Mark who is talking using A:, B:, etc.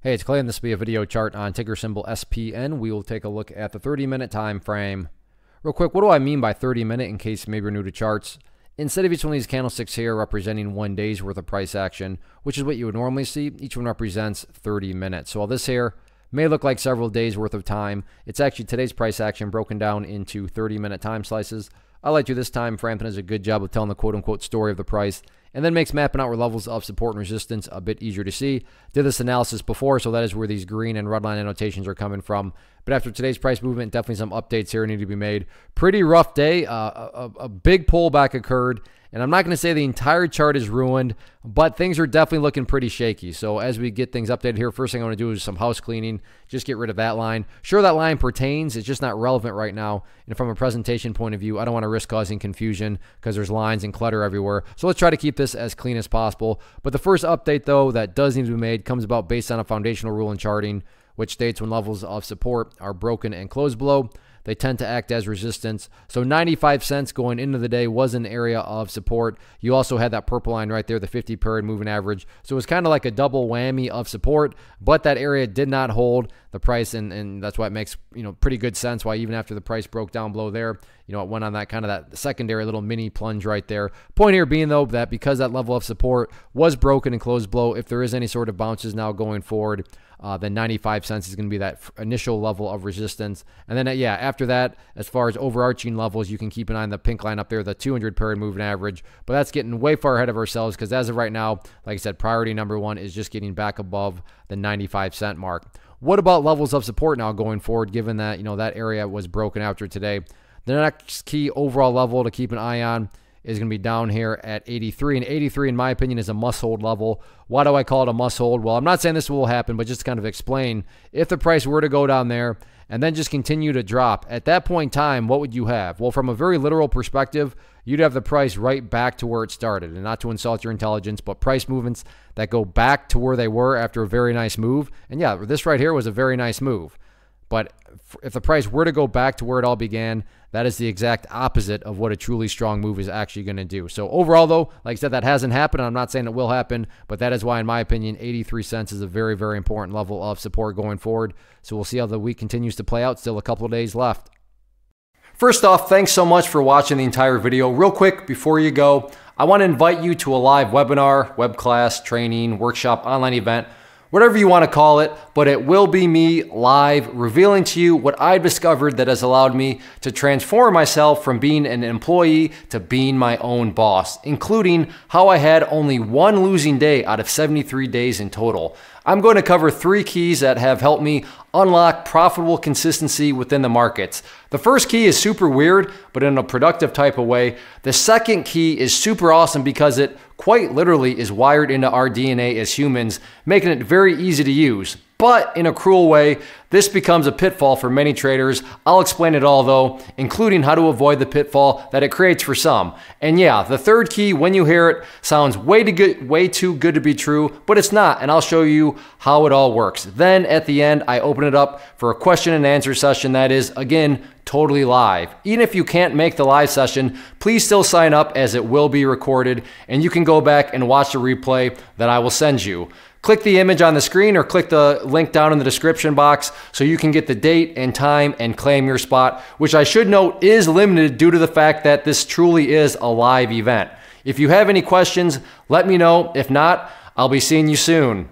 A: Hey, it's Clay, and this will be a video chart on ticker symbol SPN. We will take a look at the 30-minute time frame. Real quick, what do I mean by 30-minute in case maybe you're new to charts? Instead of each one of these candlesticks here representing 1 day's worth of price action, which is what you would normally see, each one represents 30 minutes. So while this here may look like several days worth of time, it's actually today's price action broken down into 30-minute time slices. I like to this time frame that does a good job of telling the quote-unquote story of the price, and then makes mapping out where levels of support and resistance a bit easier to see. Did this analysis before, so that is where these green and red line annotations are coming from. But after today's price movement, definitely some updates here need to be made. Pretty rough day. A big pullback occurred, and I'm not going to say the entire chart is ruined, but things are definitely looking pretty shaky. So as we get things updated here, first thing I want to do is some house cleaning. Just get rid of that line. Sure, that line pertains. It's just not relevant right now. And from a presentation point of view, I don't want to risk causing confusion because there's lines and clutter everywhere. So let's try to keep this as clean as possible. But the first update, though, that does need to be made comes about based on a foundational rule in charting, which states when levels of support are broken and closed below, they tend to act as resistance. So 95 cents going into the day was an area of support. You also had that purple line right there, the 50-period moving average. So it was kind of like a double whammy of support, but that area did not hold the price, and that's why it makes, pretty good sense why even after the price broke down below there, it went on that kind of that secondary little mini plunge right there. Point here being, though, that because that level of support was broken and closed below, if there is any sort of bounces now going forward, then 95 cents is going to be that initial level of resistance. And then, after that, as far as overarching levels, you can keep an eye on the pink line up there, the 200-period moving average. But that's getting way far ahead of ourselves because as of right now, like I said, priority number one is just getting back above the 95-cent mark. What about levels of support now going forward, given that, that area was broken after today? The next key overall level to keep an eye on is going to be down here at 83. And 83, in my opinion, is a must-hold level. Why do I call it a must-hold? Well, I'm not saying this will happen, but just to kind of explain, if the price were to go down there and then just continue to drop, at that point in time, what would you have? Well, from a very literal perspective, you'd have the price right back to where it started. And not to insult your intelligence, but price movements that go back to where they were after a very nice move. And yeah, this right here was a very nice move. But if the price were to go back to where it all began, that is the exact opposite of what a truly strong move is actually going to do. So overall, though, like I said, that hasn't happened. I'm not saying it will happen, but that is why, in my opinion, 83 cents is a very, very important level of support going forward. So we'll see how the week continues to play out. Still a couple of days left. First off, thanks so much for watching the entire video. Real quick, before you go, I want to invite you to a live webinar, web class, training, workshop, online event, whatever you want to call it, but it will be me live revealing to you what I've discovered that has allowed me to transform myself from being an employee to being my own boss, including how I had only one losing day out of 73 days in total. I'm going to cover 3 keys that have helped me unlock profitable consistency within the markets. The first key is super weird, but in a productive type of way. The second key is super awesome because it quite literally is wired into our DNA as humans, making it very easy to use. But in a cruel way, this becomes a pitfall for many traders. I'll explain it all though, including how to avoid the pitfall that it creates for some. And yeah, the third key, when you hear it, sounds way too good to be true, but it's not, and I'll show you how it all works. Then at the end, I open it up for a question and answer session that is, again, totally live. Even if you can't make the live session, please still sign up as it will be recorded, and you can go back and watch the replay that I will send you. Click the image on the screen or click the link down in the description box so you can get the date and time and claim your spot, which I should note is limited due to the fact that this truly is a live event. If you have any questions, let me know. If not, I'll be seeing you soon.